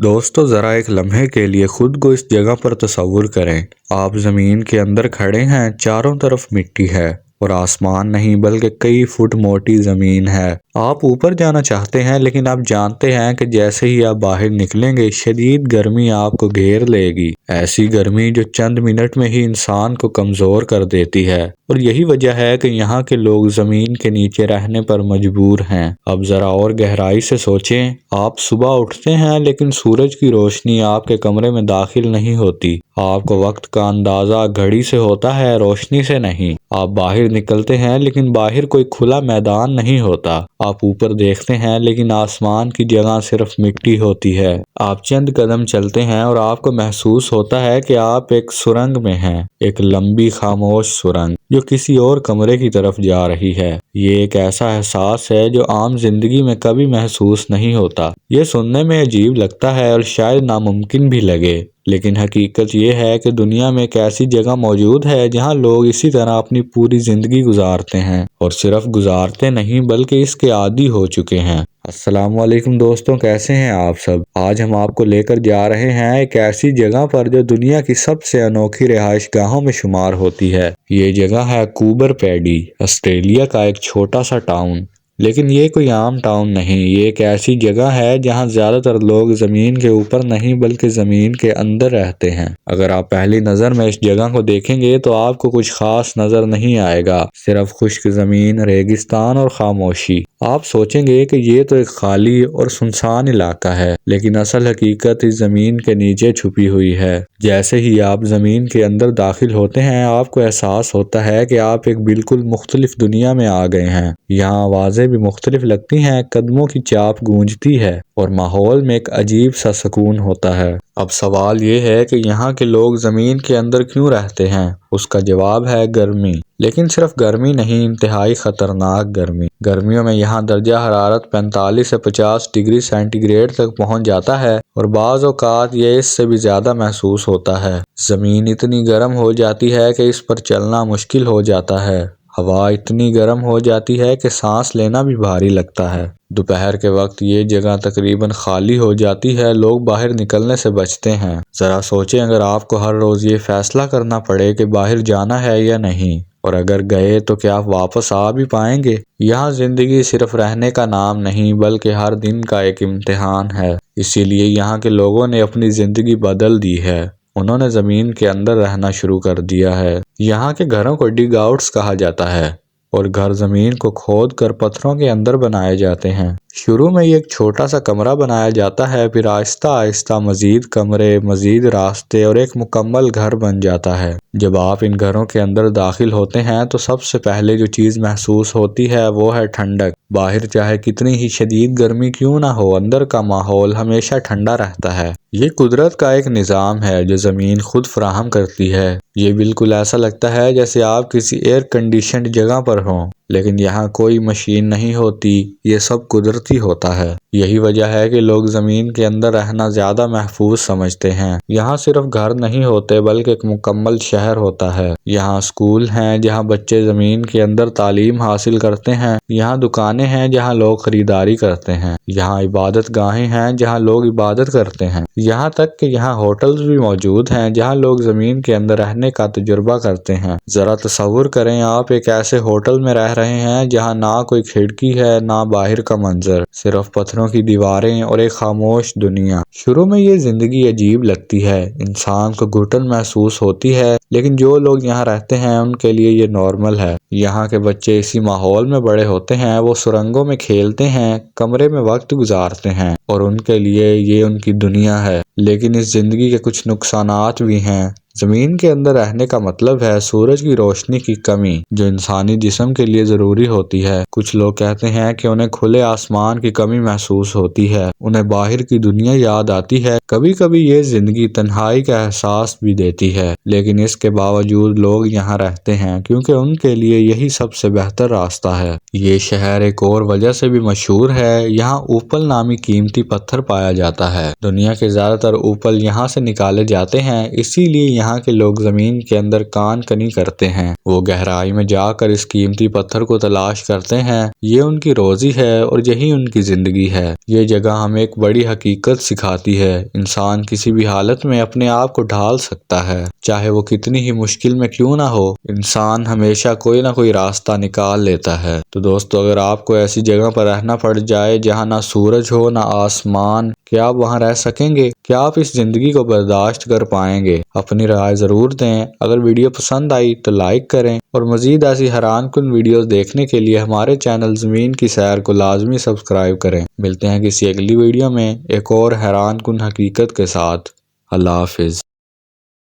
دوستو ذرا ایک لمحے کے لیے خود کو اس جگہ پر تصور کریں۔ آپ زمین کے اندر کھڑے ہیں، چاروں طرف مٹی ہے اور آسمان نہیں بلکہ کئی فٹ موٹی زمین ہے۔ آپ اوپر جانا چاہتے ہیں لیکن آپ جانتے ہیں کہ جیسے ہی آپ باہر نکلیں گے شدید گرمی آپ کو گھیر لے گی، ایسی گرمی جو چند منٹ میں ہی انسان کو کمزور کر دیتی ہے۔ اور یہی وجہ ہے کہ یہاں کے لوگ زمین کے نیچے رہنے پر مجبور ہیں۔ اب ذرا اور گہرائی سے سوچیں، آپ صبح اٹھتے ہیں لیکن سورج کی روشنی آپ کے کمرے میں داخل نہیں ہوتی۔ آپ کو وقت کا اندازہ گھڑی سے ہوتا ہے، روشنی سے نہیں۔ آپ باہر نکلتے ہیں لیکن باہر کوئی کھلا میدان نہیں ہوتا۔ آپ اوپر دیکھتے ہیں لیکن آسمان کی جگہ صرف مٹی ہوتی ہے۔ آپ چند قدم چلتے ہیں اور آپ کو محسوس ہوتا ہے کہ آپ ایک سرنگ میں ہیں، ایک لمبی خاموش سرنگ جو کسی اور کمرے کی طرف جا رہی ہے۔ یہ ایک ایسا احساس ہے جو عام زندگی میں کبھی محسوس نہیں ہوتا۔ یہ سننے میں عجیب لگتا ہے اور شاید ناممکن بھی لگے، لیکن حقیقت یہ ہے کہ دنیا میں ایک ایسی جگہ موجود ہے جہاں لوگ اسی طرح اپنی پوری زندگی گزارتے ہیں، اور صرف گزارتے نہیں بلکہ اس کے عادی ہو چکے ہیں۔ السلام علیکم دوستوں، کیسے ہیں آپ سب؟ آج ہم آپ کو لے کر جا رہے ہیں ایک ایسی جگہ پر جو دنیا کی سب سے انوکھی رہائش گاہوں میں شمار ہوتی ہے۔ یہ جگہ ہے کوبر پیڈی، آسٹریلیا کا ایک چھوٹا سا ٹاؤن۔ لیکن یہ کوئی عام ٹاؤن نہیں، یہ ایک ایسی جگہ ہے جہاں زیادہ تر لوگ زمین کے اوپر نہیں بلکہ زمین کے اندر رہتے ہیں۔ اگر آپ پہلی نظر میں اس جگہ کو دیکھیں گے تو آپ کو کچھ خاص نظر نہیں آئے گا، صرف خشک زمین، ریگستان اور خاموشی۔ آپ سوچیں گے کہ یہ تو ایک خالی اور سنسان علاقہ ہے، لیکن اصل حقیقت اس زمین کے نیچے چھپی ہوئی ہے۔ جیسے ہی آپ زمین کے اندر داخل ہوتے ہیں آپ کو احساس ہوتا ہے کہ آپ ایک بالکل مختلف دنیا میں آ گئے ہیں۔ یہاں آوازیں بھی مختلف لگتی ہیں، قدموں کی چاپ گونجتی ہے اور ماحول میں ایک عجیب سا سکون ہوتا ہے۔ اب سوال یہ ہے کہ یہاں کے لوگ زمین کے اندر کیوں رہتے ہیں؟ اس کا جواب ہے گرمی۔ لیکن صرف گرمی نہیں، انتہائی خطرناک گرمی۔ گرمیوں میں یہاں درجہ حرارت 45 سے 50 ڈگری سینٹی گریڈ تک پہنچ جاتا ہے اور بعض اوقات یہ اس سے بھی زیادہ محسوس ہوتا ہے۔ زمین اتنی گرم ہو جاتی ہے کہ اس پر چلنا مشکل ہو جاتا ہے۔ ہوا اتنی گرم ہو جاتی ہے کہ سانس لینا بھی بھاری لگتا ہے۔ دوپہر کے وقت یہ جگہ تقریباً خالی ہو جاتی ہے، لوگ باہر نکلنے سے بچتے ہیں۔ ذرا سوچیں اگر آپ کو ہر روز یہ فیصلہ کرنا پڑے کہ باہر جانا ہے یا نہیں، اور اگر گئے تو کیا آپ واپس آ بھی پائیں گے؟ یہاں زندگی صرف رہنے کا نام نہیں بلکہ ہر دن کا ایک امتحان ہے۔ اسی لیے یہاں کے لوگوں نے اپنی زندگی بدل دی ہے، انہوں نے زمین کے اندر رہنا شروع کر دیا ہے۔ یہاں کے گھروں کو ڈگ آؤٹس کہا جاتا ہے اور گھر زمین کو کھود کر پتھروں کے اندر بنائے جاتے ہیں۔ شروع میں یہ ایک چھوٹا سا کمرہ بنایا جاتا ہے، پھر آہستہ آہستہ مزید کمرے، مزید راستے اور ایک مکمل گھر بن جاتا ہے۔ جب آپ ان گھروں کے اندر داخل ہوتے ہیں تو سب سے پہلے جو چیز محسوس ہوتی ہے وہ ہے ٹھنڈک۔ باہر چاہے کتنی ہی شدید گرمی کیوں نہ ہو، اندر کا ماحول ہمیشہ ٹھنڈا رہتا ہے۔ یہ قدرت کا ایک نظام ہے جو زمین خود فراہم کرتی ہے۔ یہ بالکل ایسا لگتا ہے جیسے آپ کسی ایئر کنڈیشنڈ جگہ پر ہوں، لیکن یہاں کوئی مشین نہیں ہوتی، یہ سب قدرتی ہوتا ہے۔ یہی وجہ ہے کہ لوگ زمین کے اندر رہنا زیادہ محفوظ سمجھتے ہیں۔ یہاں صرف گھر نہیں ہوتے بلکہ ایک مکمل شہر ہوتا ہے۔ یہاں اسکول ہیں جہاں بچے زمین کے اندر تعلیم حاصل کرتے ہیں، یہاں دکانیں ہیں جہاں لوگ خریداری کرتے ہیں، یہاں عبادت گاہیں ہیں جہاں لوگ عبادت کرتے ہیں، یہاں تک کہ یہاں ہوٹلز بھی موجود ہیں جہاں لوگ زمین کے اندر رہنے کا تجربہ کرتے ہیں۔ ذرا تصور کریں آپ ایک ایسے ہوٹل میں رہ رہے ہیں جہاں نہ کوئی کھڑکی ہے، نہ باہر کا منظر، صرف پتھروں کی دیواریں اور ایک خاموش دنیا۔ شروع میں یہ زندگی عجیب لگتی ہے، انسان کو گھٹن محسوس ہوتی ہے، لیکن جو لوگ یہاں رہتے ہیں ان کے لیے یہ نارمل ہے۔ یہاں کے بچے اسی ماحول میں بڑے ہوتے ہیں، وہ سرنگوں میں کھیلتے ہیں، کمرے میں وقت گزارتے ہیں اور ان کے لیے یہ ان کی دنیا ہے۔ لیکن اس زندگی کے کچھ نقصانات بھی ہیں۔ زمین کے اندر رہنے کا مطلب ہے سورج کی روشنی کی کمی جو انسانی جسم کے لیے ضروری ہوتی ہے۔ کچھ لوگ کہتے ہیں کہ انہیں کھلے آسمان کی کمی محسوس ہوتی ہے، انہیں باہر کی دنیا یاد آتی ہے۔ کبھی کبھی یہ زندگی تنہائی کا احساس بھی دیتی ہے، لیکن اس کے باوجود لوگ یہاں رہتے ہیں کیونکہ ان کے لیے یہی سب سے بہتر راستہ ہے۔ یہ شہر ایک اور وجہ سے بھی مشہور ہے، یہاں اوپل نامی قیمتی پتھر پایا جاتا ہے۔ دنیا کے زیادہ تر اوپل یہاں سے نکالے جاتے ہیں، اسی لیے یہاں کے لوگ زمین کے اندر کان کنی کرتے ہیں، وہ گہرائی میں جا کر اس قیمتی پتھر کو تلاش کرتے ہیں۔ یہ ان کی روزی ہے اور یہی ان کی زندگی ہے۔ یہ جگہ ہمیں ایک بڑی حقیقت سکھاتی ہے، انسان کسی بھی حالت میں اپنے آپ کو ڈھال سکتا ہے، چاہے وہ کتنی ہی مشکل میں کیوں نہ ہو۔ انسان ہمیشہ کوئی نہ کوئی راستہ نکال لیتا ہے۔ تو دوستو، اگر آپ کو ایسی جگہ پر رہنا پڑ جائے جہاں نہ سورج ہو نہ آسمان، کیا آپ وہاں رہ سکیں گے؟ کیا آپ اس زندگی کو برداشت کر پائیں گے؟ اپنی رائے ضرور دیں۔ اگر ویڈیو پسند آئی تو لائک کریں، اور مزید ایسی حیران کن ویڈیوز دیکھنے کے لیے ہمارے چینل زمین کی سیر کو لازمی سبسکرائب کریں۔ ملتے ہیں کسی اگلی ویڈیو میں ایک اور حیران کن حقیقت کے ساتھ۔ اللہ حافظ۔